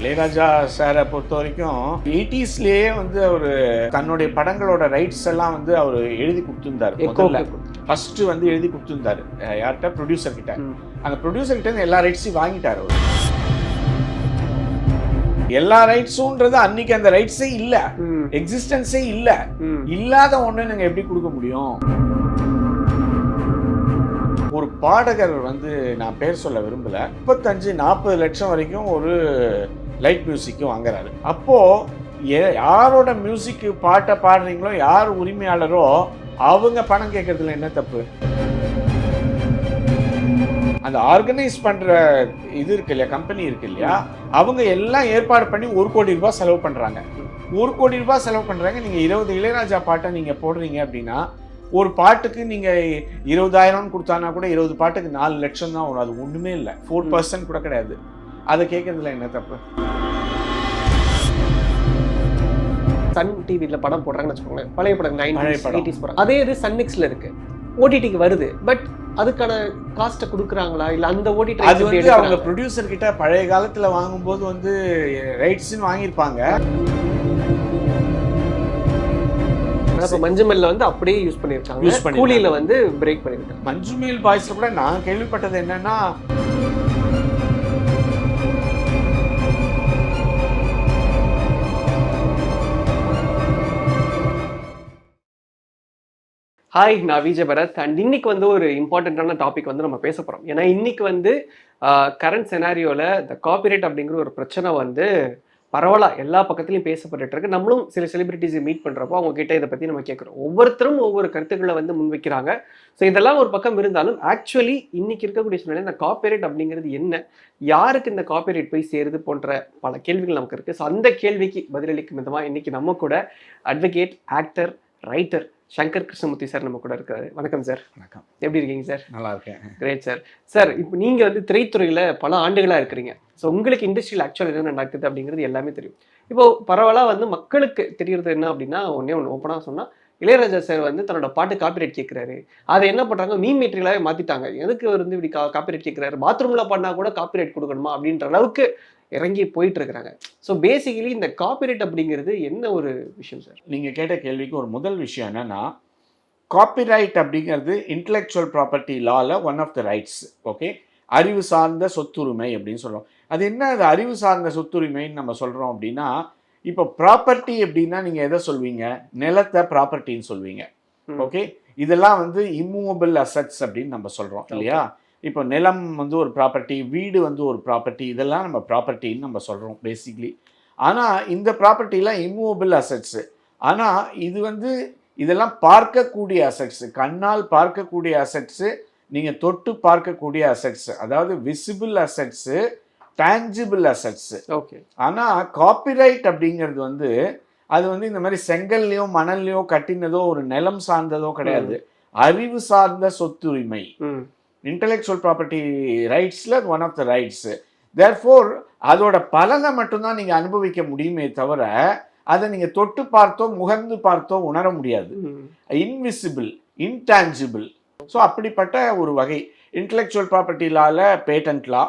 இளையராஜா சாரை பொறுத்த வரைக்கும் 80ஸ்லேயே வந்து அவர் தன்னுடைய படங்களோட ரைட்ஸ் எல்லாம் வந்து அவர் எழுதி கொடுத்துருந்தார். முதல்ல ஃபர்ஸ்ட் வந்து எழுதி கொடுத்துருந்தாரு யார்கிட்ட, ப்ரொடியூசர் கிட்ட. அந்த ப்ரொடியூசர் கிட்ட இருந்து எல்லா ரைட்ஸையும் வாங்கிட்டார் அவர். எல்லா ரைட்ஸும்ன்றது அன்னைக்கு அந்த ரைட்ஸே இல்ல, எக்ஸிஸ்டன்ஸே இல்ல. இல்லாத ஒண்ணு நீங்க எப்படி கொடுக்க முடியும்? ஒரு பாடகர் வந்து, நான் பேர் சொல்ல விரும்பல, 35-40 லட்சம் வரைக்கும் ஒரு லைட் மியூசிக்கும் வாங்குறாரு. அப்போ யாரோட மியூசிக் பாட்டை பாடுறீங்களோ, யார் உரிமையாளரோ அவங்க பணம் கேட்கறதுல என்ன தப்பு? அந்த ஆர்கனைஸ் பண்ற இது இருக்கு இல்லையா, கம்பெனி இருக்கு இல்லையா, அவங்க எல்லாம் ஏற்பாடு பண்ணி 1 கோடி ரூபாய் செலவு பண்றாங்க. 1 கோடி ரூபாய் செலவு பண்றாங்க. நீங்க 20 இளையராஜா பாட்டை நீங்க போடுறீங்க அப்படின்னா, ஒரு பாட்டுக்கு நீங்க 20,000 கொடுத்தானா கூட 20 பாட்டுக்கு 4 லட்சம் தான் வரும். அது ஒண்ணுமே இல்லை, 4% கூட கிடையாது. அதை கேட்கறதுல என்ன தப்பு? சன் டிவில படம் போடுறாங்கன்னு வச்சுக்கோங்க, பழைய படம் 90s 80s படம், அதே இது சன் நெக்ஸ்ட்ல இருக்கு, ஓடிடிக்கு வருது. பட் அதுக்கான காஸ்ட்டை கொடுக்குறாங்களா இல்ல அந்த ஓடிடி? அது வந்து அவங்க ப்ரொடியூசர் கிட்ட பழைய காலத்துல வாங்கும்போது வந்து ரைட்ஸ்ன்னு வாங்கியிருப்பாங்க. மஞ்சுமேல்ல வந்து அப்படியே யூஸ் பண்ணிருக்காங்க, கூலியில வந்து பிரேக் பண்ணிருக்காங்க. மஞ்சுமேல் பாய்ஸ்ல கூட நான் கேள்விப்பட்டது என்னன்னா, ஹாய், நான் விஜய் பரத். அண்ட் இன்னைக்கு வந்து ஒரு இம்பார்ட்டண்ட்டான டாபிக் வந்து நம்ம பேச போகிறோம். ஏன்னா இன்னைக்கு வந்து கரண்ட் செனாரியோவில் இந்த காப்பிரைட் அப்படிங்கிற ஒரு பிரச்சனை வந்து பரவலாக எல்லா பக்கத்துலையும் பேசப்பட்டு இருக்கு. நம்மளும் சில செலிபிரிட்டிஸை மீட் பண்ணுறப்போ அவங்க கிட்ட இதை பற்றி நம்ம கேட்குறோம். ஒவ்வொருத்தரும் ஒவ்வொரு கருத்துக்களை வந்து முன்வைக்கிறாங்க. ஸோ இதெல்லாம் ஒரு பக்கம் இருந்தாலும் ஆக்சுவலி இன்னைக்கு இருக்கக்கூடிய சூழ்நிலை இந்த காப்பிரைட் அப்படிங்கிறது என்ன, யாருக்கு இந்த காப்பிரைட் போய் சேருது போன்ற பல கேள்விகள் நமக்கு இருக்குது. ஸோ அந்த கேள்விக்கு பதிலளிக்கும் விதமாக இன்னைக்கு நம்ம கூட advocate, actor, writer Shankar Krishnamurthy sir நம்ம கூட இருக்காரு. வணக்கம் சார். வணக்கம். எப்படி இருக்கீங்க சார்? நல்லா இருக்கேன். Great sir. சார், இப்போ நீங்கள் வந்து திரைத்துறையில் பல ஆண்டுகளாக இருக்கிறீங்க. ஸோ உங்களுக்கு இண்டஸ்ட்ரியில் ஆக்சுவல் என்ன நடக்குது அப்படிங்கிறது எல்லாமே தெரியும். இப்போ பரவலாக வந்து மக்களுக்கு தெரியறது என்ன அப்படின்னா, ஒன்று ஓப்பனாக சொன்னால், இளையராஜா சார் வந்து தன்னோட பாட்டு காப்பிரைட் கேட்குறாரு. அதை என்ன பண்ணுறாங்க, மீம் மெட்டீரியலாகவே மாற்றிட்டாங்க. எதுக்கு வந்து இப்படி காப்பிரைட் கேட்குறாரு, பாத்ரூமில் பண்ணால் கூட காப்பிரைட் கொடுக்கணுமா அப்படின்ற அளவுக்கு இறங்கி போயிட்டு இருக்கிறாங்க. ஸோ பேசிக்கலி இந்த காப்பிரைட் அப்படிங்கிறது என்ன ஒரு விஷயம் சார்? நீங்கள் கேட்ட கேள்விக்கு ஒரு முதல் விஷயம் என்னன்னா, காப்பிரைட் அப்படிங்கிறது இன்டலெக்சுவல் ப்ராப்பர்ட்டி லால one of the rights. Okay, அறிவு சார்ந்த சொத்துரிமை அப்படின்னு சொல்கிறோம். அது என்ன, அது அறிவு சார்ந்த சொத்துரிமைன்னு நம்ம சொல்கிறோம் அப்படின்னா, இப்போ ப்ராப்பர்ட்டி அப்படின்னா நீங்கள் எதை சொல்வீங்க? நிலத்தை ப்ராப்பர்ட்டின்னு சொல்வீங்க. ஓகே, இதெல்லாம் வந்து இம்மூவபிள் அசட்ஸ் அப்படின்னு நம்ம சொல்கிறோம் இல்லையா? இப்போ நிலம் வந்து ஒரு ப்ராப்பர்ட்டி, வீடு வந்து ஒரு ப்ராப்பர்ட்டி, இதெல்லாம் நம்ம ப்ராப்பர்ட்டின்னு நம்ம சொல்கிறோம் பேசிக்லி. ஆனால் இந்த ப்ராப்பர்ட்டிலாம் இம்மூவபிள் அசட்ஸு. ஆனால் இது வந்து இதெல்லாம் பார்க்கக்கூடிய அசட்ஸு, கண்ணால் பார்க்கக்கூடிய அசட்ஸு, நீங்கள் தொட்டு பார்க்கக்கூடிய அசட்ஸு, அதாவது visible assets, tangible assets. Okay. ஆனால் காப்பிரைட் அப்படிங்கிறது வந்து அது வந்து இந்த மாதிரி செங்கல்லையோ மணல்லையோ கட்டினதோ ஒரு நிலம் சார்ந்ததோ கிடையாது. அறிவு சார்ந்த சொத்துரிமை, இன்டலெக்சுவல் ப்ராப்பர்ட்டி ரைட்ஸில் one of the rights. Therefore அதோட பலனை மட்டும்தான் நீங்கள் அனுபவிக்க முடியுமே தவிர அதை நீங்கள் தொட்டு பார்த்தோ முகர்ந்து பார்த்தோ உணர முடியாது. Invisible, intangible. ஸோ அப்படிப்பட்ட ஒரு வகை இன்டலெக்சுவல் ப்ராப்பர்ட்டி லாவில் பேட்டன்ட் லா,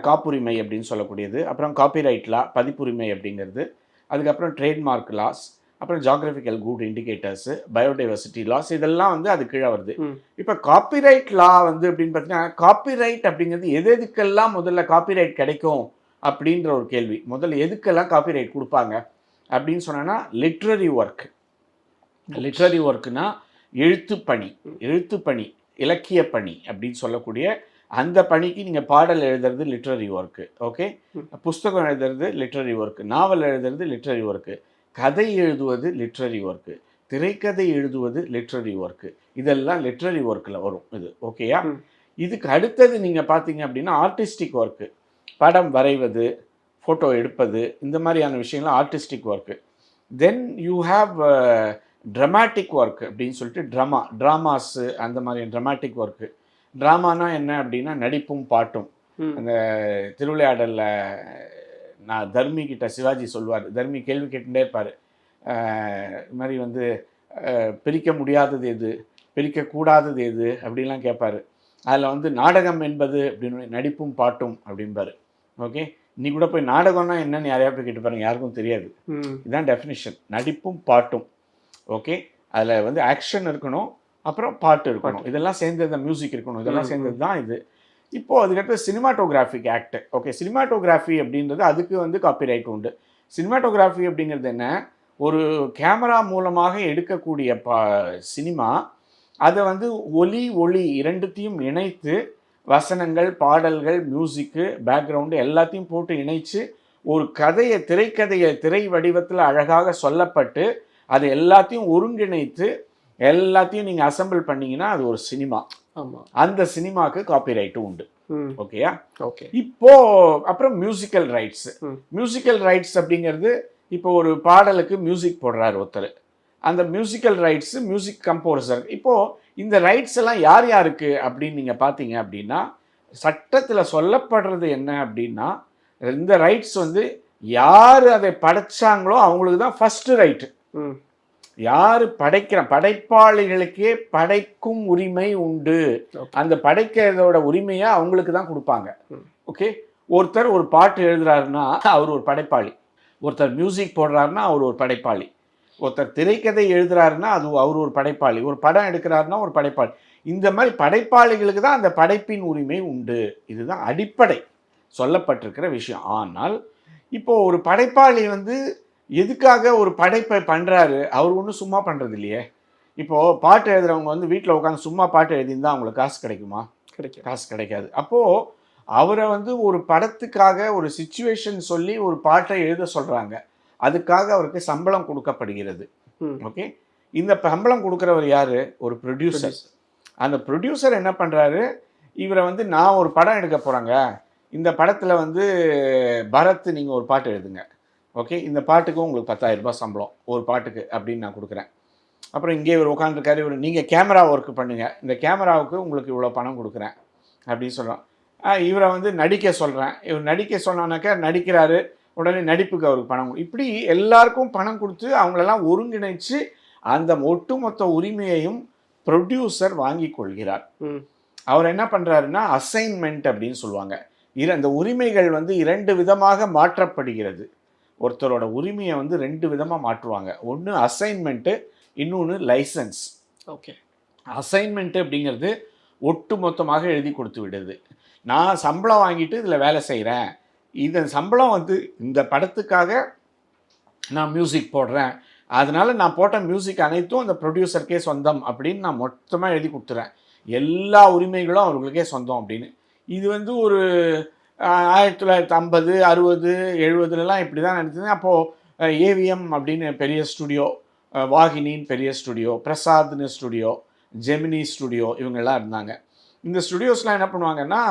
காப்புரிமை அப்படின்னு சொல்லக்கூடியது, அப்புறம் காப்பிரைட் லா, பதிப்புரிமை அப்படிங்கிறது, அதுக்கப்புறம் ட்ரேட்மார்க் லாஸ், அப்புறம் geographical good indicators, biodiversity laws, இதெல்லாம் வந்து அது கீழே வருது. இப்போ காப்பிரைட் லா வந்து அப்படின்னு பார்த்தீங்கன்னா, காப்பிரைட் அப்படிங்கிறது எதுக்கெல்லாம் முதல்ல காப்பிரைட் கிடைக்கும் அப்படின்ற ஒரு கேள்வி. முதல்ல எதுக்கெல்லாம் காப்பிரைட் கொடுப்பாங்க அப்படின்னு சொன்னோன்னா, லிட்ரரி ஒர்க். லிட்ரரி ஒர்க்குனா எழுத்துப்பணி, இலக்கிய பணி அப்படின்னு சொல்லக்கூடிய அந்த பணிக்கு நீங்கள் பாடல் எழுதுறது லிட்ரரி ஒர்க்கு. ஓகே, புஸ்தகம் எழுதுறது லிட்ரரி ஒர்க்கு, நாவல் எழுதுறது லிட்ரரி ஒர்க்கு, கதை எழுதுவது லிட்ரரி ஒர்க்கு, திரைக்கதை எழுதுவது லிட்ரரி ஒர்க்கு, இதெல்லாம் லிட்ரரி ஒர்க்கில் வரும். இது ஓகேயா? இதுக்கு அடுத்தது நீங்கள் பார்த்தீங்க அப்படின்னா ஆர்டிஸ்டிக் ஒர்க்கு, படம் வரைவது, ஃபோட்டோ எடுப்பது, இந்த மாதிரியான விஷயங்கள்லாம் artistic work. Then you have dramatic work அப்படின்னு சொல்லிட்டு ட்ராமாஸு, அந்த மாதிரி ட்ராமாட்டிக் ஒர்க்கு. ட்ராமானா என்ன அப்படின்னா நடிப்பும் பாட்டும். அந்த திருவிளையாடலில் நான் தர்மி கிட்ட சிவாஜி சொல்வார், தர்மி கேள்வி கேட்டுட்டே இருப்பார், இது மாதிரி வந்து பிரிக்க முடியாதது எது, பிரிக்கக்கூடாதது எது அப்படின்லாம் கேட்பார். அதில் வந்து நாடகம் என்பது அப்படின்னு நடிப்பும் பாட்டும் அப்படின்பார். ஓகே, நீ கூட போய் நாடகம்னா என்னன்னு யாரையா போய் கேட்டு பாருங்க, யாருக்கும் தெரியாது. இதுதான் டெஃபினிஷன், நடிப்பும் பாட்டும். ஓகே, அதில் வந்து ஆக்ஷன் இருக்கணும், அப்புறம் பாட்டு இருக்கணும், இதெல்லாம் சேர்ந்தது தான், மியூசிக் இருக்கணும், இதெல்லாம் சேர்ந்தது தான் இது. இப்போது அதுக்கடுத்து சினிமாட்டோகிராஃபிக் ஆக்ட். ஓகே, சினிமாட்டோகிராஃபி அப்படின்றது அதுக்கு வந்து காப்பிரைட் உண்டு. சினிமாட்டோகிராஃபி அப்படிங்கிறது என்ன, ஒரு கேமரா மூலமாக எடுக்கக்கூடிய சினிமா, அதை வந்து ஒளி இரண்டுத்தையும் இணைத்து வசனங்கள், பாடல்கள், மியூசிக்கு, பேக்ரவுண்டு எல்லாத்தையும் போட்டு இணைச்சு ஒரு திரைக்கதையை திரை வடிவத்தில் அழகாக சொல்லப்பட்டு அதை எல்லாத்தையும் ஒருங்கிணைத்து எல்லாத்தையும் நீங்கள் அசம்பிள் பண்ணீங்கன்னா அது ஒரு சினிமா. அந்த சினிமாவுக்கு காப்பிரைட்டு உண்டு. ஓகேயா? ஓகே. இப்போ அப்புறம் மியூசிக்கல் ரைட்ஸ். மியூசிக்கல் ரைட்ஸ் அப்படிங்கிறது இப்போ ஒரு பாடலுக்கு மியூசிக் போடுறாரு ஒருத்தர், அந்த மியூசிக்கல் ரைட்ஸ் மியூசிக் கம்போசர். இப்போ இந்த ரைட்ஸ் எல்லாம் யார் யாருக்கு அப்படின்னு நீங்க பார்த்தீங்க அப்படின்னா, சட்டத்தில் சொல்லப்படுறது என்ன அப்படின்னா, இந்த ரைட்ஸ் வந்து யார் அதை படைச்சாங்களோ அவங்களுக்கு தான் ஃபர்ஸ்ட் ரைட்டு. யார் படைப்பாளிகளுக்கே படைக்கும் உரிமை உண்டு. அந்த படைக்கிறதோட உரிமையை அவங்களுக்கு தான் கொடுப்பாங்க. ஓகே, ஒருத்தர் ஒரு பாட்டு எழுதுறாருன்னா அவர் ஒரு படைப்பாளி, ஒருத்தர் மியூசிக் போடுறாருன்னா அவர் ஒரு படைப்பாளி, ஒருத்தர் திரைக்கதை எழுதுறாருன்னா அவர் ஒரு படைப்பாளி, ஒரு படம் எடுக்கிறாருன்னா ஒரு படைப்பாளி. இந்த மாதிரி படைப்பாளிகளுக்கு தான் அந்த படைப்பின் உரிமை உண்டு. இதுதான் அடிப்படை சொல்லப்பட்டிருக்கிற விஷயம். ஆனால் இப்போ ஒரு படைப்பாளி வந்து எதுக்காக ஒரு படைப்பை பண்றாரு, அவர் ஒன்றும் சும்மா பண்றது இல்லையே. இப்போ பாட்டு எழுதுறவங்க வந்து வீட்டில் உட்காந்து சும்மா பாட்டு எழுதியிருந்தா அவங்களுக்கு காசு கிடைக்குமா? காசு கிடைக்காது. அப்போ அவரை வந்து ஒரு படத்துக்காக ஒரு சிச்சுவேஷன் சொல்லி ஒரு பாட்டை எழுத சொல்றாங்க, அதுக்காக அவருக்கு சம்பளம் கொடுக்கப்படுகிறது. ஓகே, இந்த சம்பளம் கொடுக்குறவர் யாரு? ஒரு ப்ரொடியூசர். அந்த ப்ரொடியூசர் என்ன பண்றாரு, இவரை வந்து நான் ஒரு படம் எடுக்க போறேங்க, இந்த படத்துல வந்து பரத் நீங்க ஒரு பாட்டு எழுதுங்க, ஓகே, இந்த பாட்டுக்கு உங்களுக்கு 10,000 ரூபாய் சம்பளம் ஒரு பாட்டுக்கு அப்படின்னு நான் கொடுக்குறேன். அப்புறம் இங்கே இவர் உட்காந்துருக்காரு, இவர் நீங்கள் கேமரா ஒர்க் பண்ணுங்க, இந்த கேமராவுக்கு உங்களுக்கு இவ்வளோ பணம் கொடுக்குறேன் அப்படின்னு சொல்கிறோம். இவரை வந்து நடிக்க சொல்கிறேன், இவர் நடிக்க சொன்னானாக்கா நடிக்கிறாரு, உடனே நடிப்புக்கு அவருக்கு பணம். இப்படி எல்லாருக்கும் பணம் கொடுத்து அவங்களெல்லாம் ஒருங்கிணைச்சு அந்த ஒட்டுமொத்த உரிமையையும் ப்ரொடியூசர் வாங்கி கொள்கிறார். அவர் என்ன பண்ணுறாருன்னா அசைன்மெண்ட் அப்படின்னு சொல்லுவாங்க. அந்த உரிமைகள் வந்து 2 விதமாக மாற்றப்படுகிறது. ஒருத்தரோட உரிமையை வந்து 2 விதமாக மாற்றுவாங்க. ஒன்று அசைன்மெண்ட்டு, இன்னொன்று லைசன்ஸ். ஓகே, அசைன்மெண்ட்டு அப்படிங்கிறது ஒட்டு மொத்தமாக எழுதி கொடுத்து விடுது. நான் சம்பளம் வாங்கிட்டு இதில் வேலை செய்கிறேன், இதன் சம்பளம் வந்து இந்த படத்துக்காக நான் மியூசிக் போடுறேன், அதனால நான் போட்ட மியூசிக் அனைத்தும் அந்த ப்ரொடியூசருக்கே சொந்தம் அப்படின்னு நான் மொத்தமாக எழுதி கொடுத்துறேன், எல்லா உரிமைகளும் அவர்களுக்கே சொந்தம் அப்படின்னு. இது வந்து ஒரு 1950, 60, 70லலாம் இப்படி தான் நடந்தது. அப்போது ஏவிஎம் அப்படின்னு பெரிய ஸ்டுடியோ, வாகினின்னு பெரிய ஸ்டுடியோ, பிரசாத்னு ஸ்டுடியோ, ஜெமினி ஸ்டுடியோ, இவங்கெல்லாம் இருந்தாங்க. இந்த ஸ்டுடியோஸ்லாம் என்ன பண்ணுவாங்கன்னா,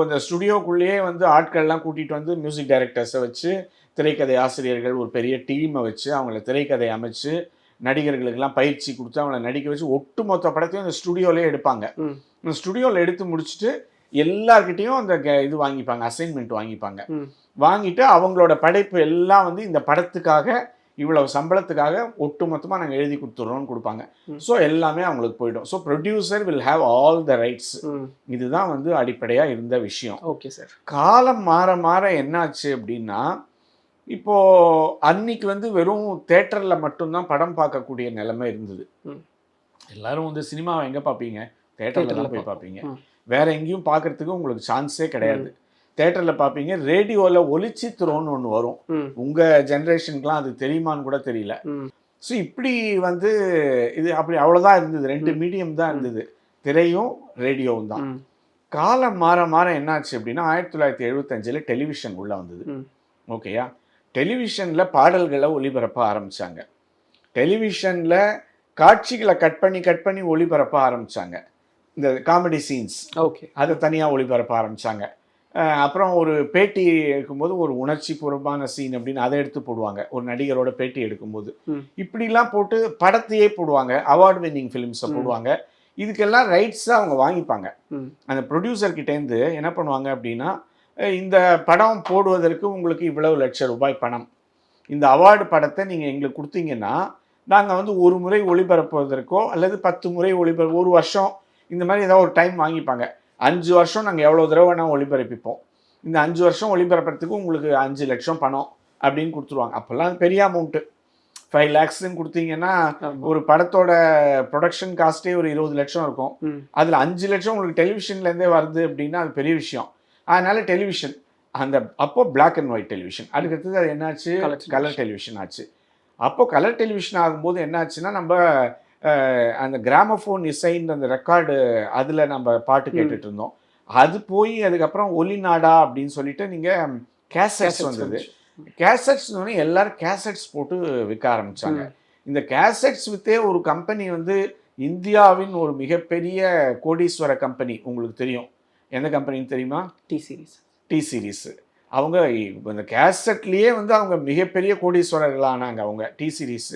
இந்த ஸ்டுடியோக்குள்ளேயே வந்து ஆட்கள்லாம் கூட்டிகிட்டு வந்து மியூசிக் டைரக்டர்ஸை வச்சு, திரைக்கதை ஆசிரியர்கள் ஒரு பெரிய டீமை வச்சு அவங்கள திரைக்கதை அமைச்சு நடிகர்களுக்கெல்லாம் பயிற்சி கொடுத்து அவங்கள நடிக்க வச்சு ஒட்டு மொத்த படத்தையும் இந்த ஸ்டுடியோலேயே எடுப்பாங்க. இந்த ஸ்டுடியோவில் எடுத்து முடிச்சுட்டு எல்லார்கிட்டையும் அந்த இது வாங்கிப்பாங்க, அசைன்மெண்ட் வாங்கிப்பாங்க. வாங்கிட்டு அவங்களோட படைப்பு எல்லாம் வந்து இந்த படத்துக்காக இவ்வளவு சம்பளத்துக்காக ஒட்டு மொத்தமாக நாங்கள் எழுதி கொடுத்துட்றோம்னு கொடுப்பாங்க. ஸோ எல்லாமே அவங்களுக்கு போயிடும். So producer will have all the rights. இதுதான் வந்து அடிப்படையாக இருந்த விஷயம். Okay sir. காலம் மாற மாற என்னாச்சு அப்படின்னா, இப்போ அன்னைக்கு வந்து வெறும் தேட்டரில் மட்டும்தான் படம் பார்க்கக்கூடிய நிலைமை இருந்தது. எல்லாரும் வந்து சினிமாவை எங்கே பார்ப்பீங்க? தேட்டரில் தான் போய் பார்ப்பீங்க. வேற எங்கேயும் பார்க்கறதுக்கு உங்களுக்கு சான்ஸே கிடையாது. தேட்டரில் பார்ப்பீங்க, ரேடியோவில் ஒலிச்சித்திரம்னு ஒன்று வரும். உங்கள் ஜென்ரேஷனுக்குலாம் அது தெரியுமான்னு கூட தெரியல. ஸோ இப்படி வந்து இது அப்படி அவ்வளோதான் இருந்தது. 2 மீடியம் தான் இருந்தது, திரையும் ரேடியோவும் தான். காலம் மாற மாற என்னாச்சு அப்படின்னா 1975 டெலிவிஷன் உள்ளே வந்தது. ஓகேயா? டெலிவிஷனில் பாடல்களை ஒளிபரப்ப ஆரம்பித்தாங்க. டெலிவிஷனில் காட்சிகளை கட் பண்ணி ஒளிபரப்ப ஆரம்பித்தாங்க. இந்த காமெடி சீன்ஸ், ஓகே, அதை தனியாக ஒளிபரப்ப ஆரம்பித்தாங்க. அப்புறம் ஒரு பேட்டி எடுக்கும்போது ஒரு உணர்ச்சி பூர்வமான சீன் அப்படின்னு அதை எடுத்து போடுவாங்க, ஒரு நடிகரோட பேட்டி எடுக்கும்போது. இப்படிலாம் போட்டு படத்தையே போடுவாங்க, அவார்டு வின்னிங் ஃபிலிம்ஸை போடுவாங்க. இதுக்கெல்லாம் ரைட்ஸை அவங்க வாங்கிப்பாங்க. அந்த ப்ரொடியூசர்கிட்டேருந்து என்ன பண்ணுவாங்க அப்படின்னா, இந்த படம் போடுவதற்கு உங்களுக்கு இவ்வளவு லட்சம் ரூபாய் பணம், இந்த அவார்டு படத்தை நீங்கள் எங்களுக்கு கொடுத்தீங்கன்னா நாங்கள் வந்து ஒரு முறை ஒளிபரப்புவதற்கோ அல்லது 10 முறை ஒளிபரப்பு, ஒரு வருஷம் இந்த மாதிரி ஏதாவது ஒரு டைம் வாங்கிப்பாங்க. 5 வருஷம் நாங்கள் எவ்வளோ தடவை வேணால் ஒளிபரப்பிப்போம். இந்த 5 வருஷம் ஒளிபரப்புறதுக்கு உங்களுக்கு 5 லட்சம் பணம் அப்படின்னு கொடுத்துருவாங்க. அப்போல்லாம் பெரிய அமௌண்ட்டு. 5 lakhsன்னு கொடுத்தீங்கன்னா ஒரு படத்தோட ப்ரொடக்ஷன் காஸ்ட்டே ஒரு 20 லட்சம் இருக்கும். அதில் 5 லட்சம் உங்களுக்கு டெலிவிஷன்லேருந்தே வருது அப்படின்னா அது பெரிய விஷயம். அதனால டெலிவிஷன் அந்த அப்போ பிளாக் அண்ட் ஒயிட் டெலிவிஷன், அதுக்கடுத்தது அது என்னாச்சு கலர் டெலிவிஷன் ஆச்சு. அப்போ கலர் டெலிவிஷன் ஆகும்போது என்னாச்சுன்னா நம்ம அந்த கிராமஃபோன் இசைன்ற அந்த ரெக்கார்டு அதில் நம்ம பாட்டு கேட்டுட்டு இருந்தோம். அது போய் அதுக்கப்புறம் ஒலி நாடா அப்படின்னு சொல்லிட்டு நீங்கள் கேசட்ஸ் வந்தது. கேசட்ஸ் எல்லாரும் கேசட்ஸ் போட்டு விற்க ஆரம்பிச்சாங்க. இந்த கேசட்ஸ் வித்தே ஒரு கம்பெனி வந்து இந்தியாவின் ஒரு மிகப்பெரிய கோடீஸ்வர கம்பெனி, உங்களுக்கு தெரியும் எந்த கம்பெனின்னு தெரியுமா? T Series. அவங்க இந்த கேசட்லேயே வந்து அவங்க மிகப்பெரிய கோடீஸ்வரர்களானாங்க அவங்க, டி சீரிஸ்.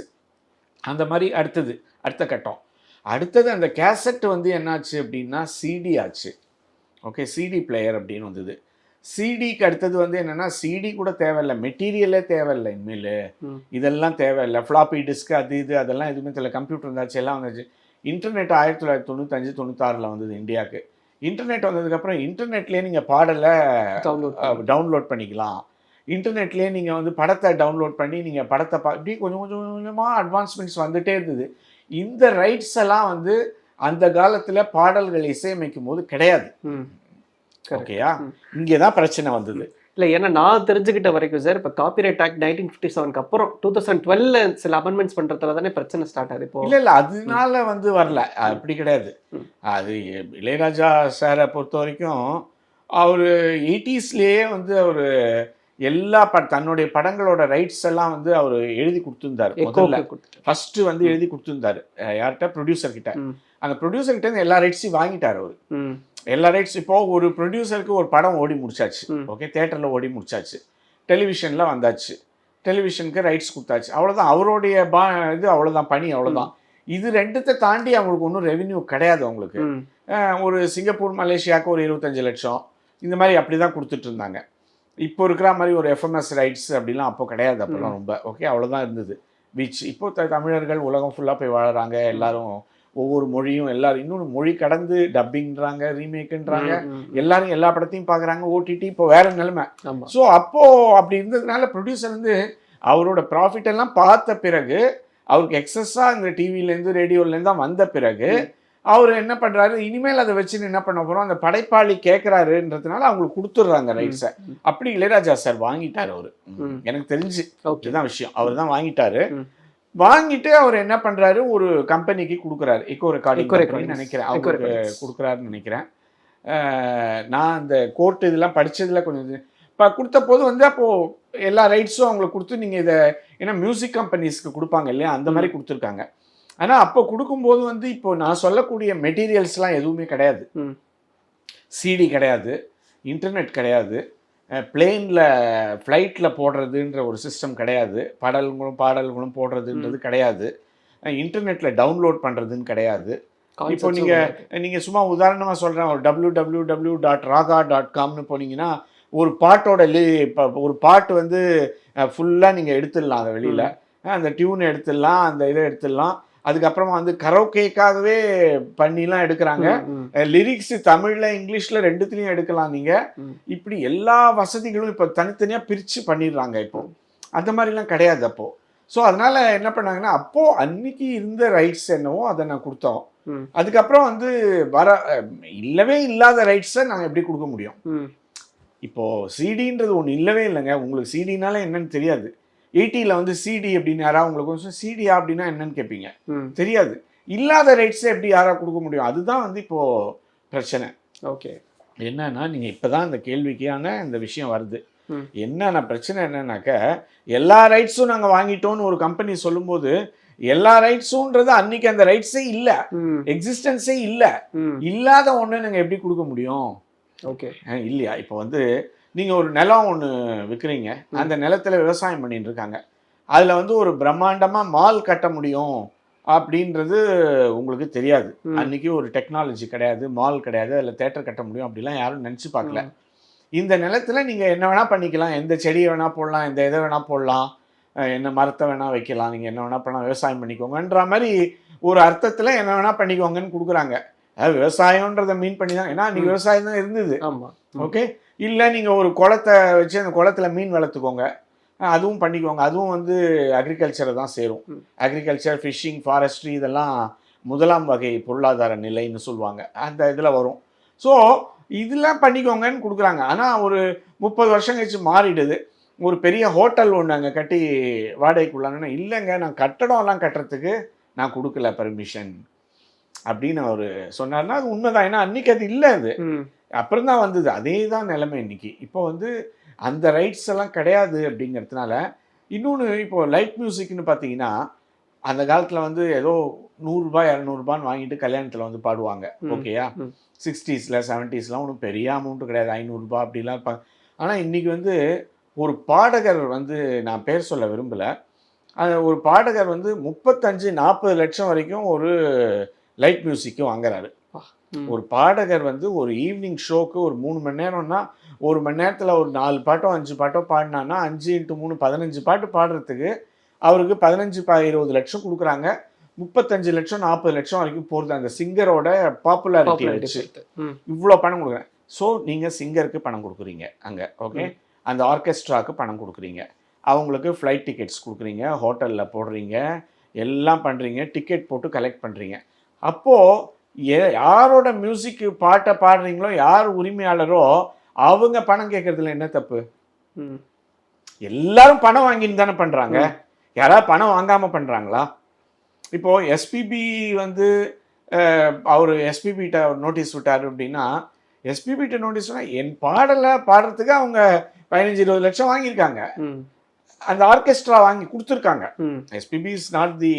அந்த மாதிரி அடுத்த கட்டம். அடுத்தது அந்த கேசட் வந்து என்னாச்சு அப்படின்னா சிடி ஆச்சு. ஓகே, சிடி பிளேயர் அப்படின்னு வந்தது. சிடிக்கு அடுத்தது வந்து என்னென்னா சிடி கூட தேவையில்லை, மெட்டீரியலே தேவையில்லை, இனிமேல் இதெல்லாம் தேவையில்லை. ஃப்ளாப்பி டிஸ்க் அது இது அதெல்லாம் எதுவுமே தெரியல, கம்ப்யூட்டர் இருந்தாச்சு, எல்லாம் வந்துச்சு. இன்டர்நெட் 1995-96 வந்தது இந்தியாவுக்கு. இன்டர்நெட் வந்ததுக்கப்புறம் இன்டர்நெட்லேயே நீங்கள் பாடலை டவுன்லோட் பண்ணிக்கலாம். இன்டர்நெட்லேயே நீங்கள் வந்து படத்தை டவுன்லோட் பண்ணி நீங்கள் படத்தை இப்படி கொஞ்சம் கொஞ்சமாக அட்வான்ஸ்மெண்ட்ஸ் வந்துகிட்டே இருந்தது. இந்த ரைட்ஸ் எல்லாம் வந்து அந்த காலத்தில் பாடல்கள் இசையமைக்கும் போது கிடையாது. ஓகேயா, இங்கே தான் பிரச்சனை வந்தது. இல்லை, ஏன்னா நான் தெரிஞ்சுக்கிட்ட வரைக்கும் சார், இப்போ காப்பிரைட் ஆக்ட் 1957 அப்புறம் 2012 சில அமெண்ட்மெண்ட்ஸ் பண்ணுறதுல தானே பிரச்சனை ஸ்டார்ட் ஆகுது. இப்போ இல்லை அதனால வந்து வரல, அப்படி கிடையாது. அது இளையராஜா சாரை பொறுத்த வரைக்கும் அவர் 80ஸ்லேயே வந்து அவர் எல்லா தன்னுடைய படங்களோட ரைட்ஸ் எல்லாம் வந்து அவர் எழுதி கொடுத்துருந்தாரு. ஃபர்ஸ்ட் வந்து எழுதி கொடுத்துருந்தாரு யார்கிட்ட? ப்ரொடியூசர் கிட்ட. அந்த ப்ரொடியூசர் கிட்ட இருந்து எல்லா ரைட்ஸையும் வாங்கிட்டார் அவர். எல்லா ரைட்ஸ் இப்போ ஒரு ப்ரொடியூசருக்கு ஒரு படம் ஓடி முடிச்சாச்சு, ஓகே, தேட்டரில் ஓடி முடிச்சாச்சு, டெலிவிஷனில் வந்தாச்சு, டெலிவிஷனுக்கு ரைட்ஸ் கொடுத்தாச்சு, அவ்வளோதான். அவருடைய இது அவ்வளோதான், பணி அவ்வளோதான். இது ரெண்டுத்தை தாண்டி அவங்களுக்கு ஒன்றும் ரெவென்யூ கிடையாது. அவங்களுக்கு ஒரு சிங்கப்பூர் மலேசியாவுக்கு ஒரு 25 லட்சம் இந்த மாதிரி அப்படி தான் கொடுத்துட்டு இருந்தாங்க. இப்போ இருக்கிற மாதிரி ஒரு எஃப்எம்எஸ் ரைட்ஸ் அப்படிலாம் அப்போ கிடையாது. அப்போல்லாம் ரொம்ப ஓகே, அவ்வளோதான் இருந்தது பீச். இப்போ தமிழர்கள் உலகம் ஃபுல்லாக போய் வாழறாங்க, எல்லாரும் ஒவ்வொரு மொழியும் எல்லாரும் இன்னொன்று மொழி கடந்து டப்பிங்கிறாங்க, ரீமேக்குன்றாங்க, எல்லாரும் எல்லா படத்தையும் பார்க்குறாங்க, ஓடிடி இப்போ வேற நிலைமை. ஸோ அப்போது அப்படி இருந்ததுனால ப்ரொடியூசர் வந்து அவரோட ப்ராஃபிட் எல்லாம் பார்த்த பிறகு, அவருக்கு எக்ஸஸாக இந்த டிவிலேருந்து ரேடியோலேருந்து தான் வந்த பிறகு அவர் என்ன பண்ணுறாரு, இனிமேல் அதை வச்சுன்னு என்ன பண்ண போகிறோம், அந்த படைப்பாளி கேட்குறாருன்றதுனால அவங்களுக்கு கொடுத்துட்றாங்க ரைட்ஸை. அப்படி இளையராஜா சார் வாங்கிட்டார் அவர், எனக்கு தெரிஞ்சு இதுதான் விஷயம். அவர் தான் வாங்கிட்டு அவர் என்ன பண்றாரு, ஒரு கம்பெனிக்கு கொடுக்குறாரு, எக்கோ ரெக்கார்டிங் நினைக்கிறேன், அவருக்கு கொடுக்குறாருன்னு நினைக்கிறேன். நான் அந்த கோர்ட் இதெல்லாம் படிச்சதுல கொஞ்சம் இப்போ கொடுத்த போது வந்து அப்போ எல்லா ரைட்ஸும் அவங்களுக்கு கொடுத்து நீங்க இதை, ஏன்னா மியூசிக் கம்பெனிஸ்க்கு கொடுப்பாங்க இல்லையா, அந்த மாதிரி கொடுத்துருக்காங்க. ஆனா அப்போ கொடுக்கும்போது வந்து இப்போ நான் சொல்லக்கூடிய மெட்டீரியல்ஸ்லாம் எதுவுமே கிடையாது. சிடி கிடையாது, இன்டர்நெட் கிடையாது, பிளேனில் ஃப்ளைட்டில் போடுறதுன்ற ஒரு சிஸ்டம் கிடையாது, பாடல்களும் போடுறதுன்றது கிடையாது, இன்டர்நெட்டில் டவுன்லோட் பண்ணுறதுன்னு கிடையாது. இப்போ நீங்கள் சும்மா உதாரணமாக சொல்கிறேன், ஒரு www.raga.comனு போனீங்கன்னா ஒரு பாட்டோட ஒரு பாட்டு வந்து ஃபுல்லாக நீங்கள் எடுத்துடலாம், அதை வெளியில் அந்த டியூன் எடுத்துடலாம், அந்த இதை எடுத்துடலாம். அதுக்கப்புறமா வந்து கரோக்கேக்காகவே பண்ணிலாம் எடுக்கிறாங்க, லிரிக்ஸ் தமிழ்ல இங்கிலீஷ்ல ரெண்டுத்துலயும் எடுக்கலாம் நீங்க. இப்படி எல்லா வசதிகளும் இப்போ தனித்தனியா பிரிச்சு பண்ணிடுறாங்க. இப்போ அந்த மாதிரிலாம் கிடையாது அப்போ. ஸோ அதனால என்ன பண்ணாங்கன்னா, அப்போ அன்னைக்கு இருந்த ரைட்ஸ் என்னவோ அதை நான் கொடுத்தோம். அதுக்கப்புறம் வந்து இல்லவே இல்லாத ரைட்ஸை நாங்கள் எப்படி கொடுக்க முடியும்? இப்போ சிடின்றது ஒன்று இல்லவே இல்லைங்க. உங்களுக்கு சிடினால என்னன்னு தெரியாது. 80ல் வந்து சிடி அப்படின்னு யாராவது உங்களுக்கு சிடியா அப்படின்னா என்னன்னு கேட்பீங்க, தெரியாது. இல்லாத ரைட்ஸை எப்படி யாராவது கொடுக்க முடியும்? அதுதான் வந்து இப்போ பிரச்சனை. ஓகே, என்னன்னா நீங்க இப்பதான் இந்த கேள்விக்கான இந்த விஷயம் வருது. என்னன்னா பிரச்சனை என்னன்னாக்க, எல்லா ரைட்ஸும் நாங்க வாங்கிட்டோம்னு ஒரு கம்பெனி சொல்லும்போது, எல்லா ரைட்ஸும்ன்றது அன்னைக்கு அந்த ரைட்ஸே இல்ல, எக்ஸிஸ்டன்ஸே இல்ல. இல்லாத ஒண்ணு நாங்க எப்படி கொடுக்க முடியும்? ஓகே, இல்லையா? இப்போ வந்து நீங்கள் ஒரு நிலம் ஒன்று விற்கிறீங்க, அந்த நிலத்தில் விவசாயம் பண்ணிட்டு இருக்காங்க, அதில் வந்து ஒரு பிரம்மாண்டமாக மால் கட்ட முடியும் அப்படின்றது உங்களுக்கு தெரியாது. அன்றைக்கி ஒரு டெக்னாலஜி கிடையாது, மால் கிடையாது, அதில் தேட்டர் கட்ட முடியும் அப்படிலாம் யாரும் நினச்சி பார்க்கல. இந்த நிலத்தில் நீங்கள் என்ன வேணால் பண்ணிக்கலாம், எந்த செடியை வேணால் போடலாம், எந்த இதை வேணால் போடலாம், என்ன மரத்தை வேணால் வைக்கலாம், நீங்கள் என்ன வேணால் பண்ணலாம், விவசாயம் பண்ணிக்கோங்கன்ற மாதிரி ஒரு அர்த்தத்தில் என்ன வேணால் பண்ணிக்கோங்கன்னு கொடுக்குறாங்க. அதாவது விவசாயம்ன்றதை மீன் பண்ணி தான், ஏன்னா அன்றைக்கி விவசாயம் தான் இருந்தது. ஆமாம், ஓகே. இல்லை நீங்கள் ஒரு குளத்தை வச்சு அந்த குளத்துல மீன் வளர்த்துக்கோங்க, அதுவும் பண்ணிக்கோங்க. அதுவும் வந்து அக்ரிகல்ச்சரை தான் சேரும். அக்ரிகல்ச்சர், ஃபிஷ்ஷிங், ஃபாரஸ்ட்ரி இதெல்லாம் முதலாம் வகை பொருளாதார நிலைன்னு சொல்லுவாங்க, அந்த இதில் வரும். ஸோ இதெல்லாம் பண்ணிக்கோங்கன்னு கொடுக்குறாங்க. ஆனால் ஒரு 30 வருஷம் கழிச்சு மாறிடுது. ஒரு பெரிய ஹோட்டல் ஒன்று அங்கே கட்டி வாடகைக்குள்ளாங்கன்னா, இல்லைங்க நான் கட்டடம்லாம் கட்டுறதுக்கு நான் கொடுக்கல பர்மிஷன் அப்படின்னு அவர் சொன்னார்னா அது உண்மைதான். ஏன்னா அன்னைக்கு அது இல்லை, அது அப்புறம் தான் வந்தது. அதே தான் நிலைமை இன்னைக்கு. இப்போ வந்து அந்த ரைட்ஸ் எல்லாம் கிடையாது அப்படிங்கிறதுனால. இன்னொன்று, இப்போ லைட் மியூசிக்னு பார்த்தீங்கன்னா அந்த காலத்தில் வந்து ஏதோ 100 ரூபாய் 200 ரூபான்னு வாங்கிட்டு கல்யாணத்தில் வந்து பாடுவாங்க, ஓகேயா. 60ஸ்ல 70ஸ்லாம் ஒன்றும் பெரிய அமௌண்ட்டு கிடையாது, 500 ரூபாய் அப்படிலாம் இருப்பாங்க. ஆனால் இன்றைக்கி வந்து ஒரு பாடகர் வந்து, நான் பேர் சொல்ல விரும்பலை, ஒரு பாடகர் வந்து 35-40 லட்சம் வரைக்கும் ஒரு லைட் மியூசிக்கும் வாங்குறாரு. ஒரு பாடகர் வந்து ஒரு ஈவினிங் ஷோக்கு ஒரு 3 மணி நேரம்னா 1 மணி நேரத்தில் ஒரு 4 பாட்டோ 5 பாட்டோ பாடினான்னா 5 × 3 15 பாட்டு பாடுறதுக்கு அவருக்கு 15-20 லட்சம் கொடுக்குறாங்க. 35 லட்சம் 40 லட்சம் வரைக்கும் போகிறது அந்த சிங்கரோட பாப்புலாரிட்டி வச்சு. இவ்வளோ பணம் கொடுக்குறேன். ஸோ நீங்கள் சிங்கருக்கு பணம் கொடுக்குறீங்க அங்கே, ஓகே. அந்த ஆர்கெஸ்ட்ராவுக்கு பணம் கொடுக்குறீங்க, அவங்களுக்கு ஃப்ளைட் டிக்கெட்ஸ் கொடுக்குறீங்க, ஹோட்டலில் போடுறீங்க, எல்லாம் பண்ணுறீங்க, டிக்கெட் போட்டு கலெக்ட் பண்ணுறீங்க. அப்போது யாரோட மியூசிக்கு பாட்டை பாடுறீங்களோ, யார் உரிமையாளரோ அவங்க பணம் கேட்கறதுல என்ன தப்பு? எல்லாரும் பணம் வாங்கின்னு தானே பண்ணுறாங்க. யாராவது பணம் வாங்காமல் பண்ணுறாங்களா? இப்போது எஸ்பிபி வந்து அவர் எஸ்பிபிகிட்ட நோட்டீஸ் விட்டார் அப்படின்னா, எஸ்பிபிகிட்ட நோட்டீஸ் விட்டால் என் பாடலை பாடுறதுக்கு அவங்க 15-20 லட்சம் வாங்கியிருக்காங்க. அந்த ஆர்கெஸ்ட்ரா வாங்கி கொடுத்துருக்காங்க. எஸ்பிபி இஸ் நாட் தி,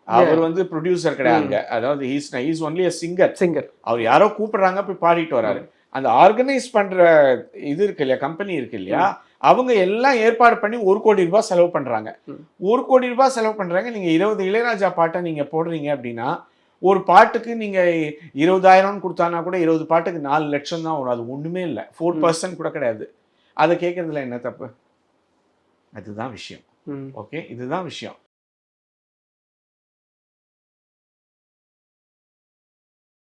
அவர் வந்து ப்ரொடியூசர் கிடையாது. அதாவது ஹீஸ் ஒன்லி அ சிங்கர். அவர் யாரோ கூப்பிடுறாங்க, போய் பாடிட்டு வராரு. அந்த ஆர்கனைஸ் பண்ற இது இருக்கு இல்லையா, கம்பெனி இருக்கு இல்லையா, அவங்க எல்லாம் ஏற்பாடு பண்ணி 1 கோடி ரூபாய் செலவு பண்றாங்க. 1 கோடி ரூபாய் செலவு பண்றாங்க. நீங்க 20 இளையராஜா பாட்டை நீங்க போடுறீங்க அப்படின்னா, ஒரு பாட்டுக்கு நீங்க 20,000 கொடுத்தானா கூட 20 பாட்டுக்கு 4 லட்சம் தான் வரும். அது ஒண்ணுமே இல்லை, 4% கூட கிடையாது. அதை கேட்கறதுல என்ன தப்பு? அதுதான் விஷயம், ஓகே. இதுதான் விஷயம்.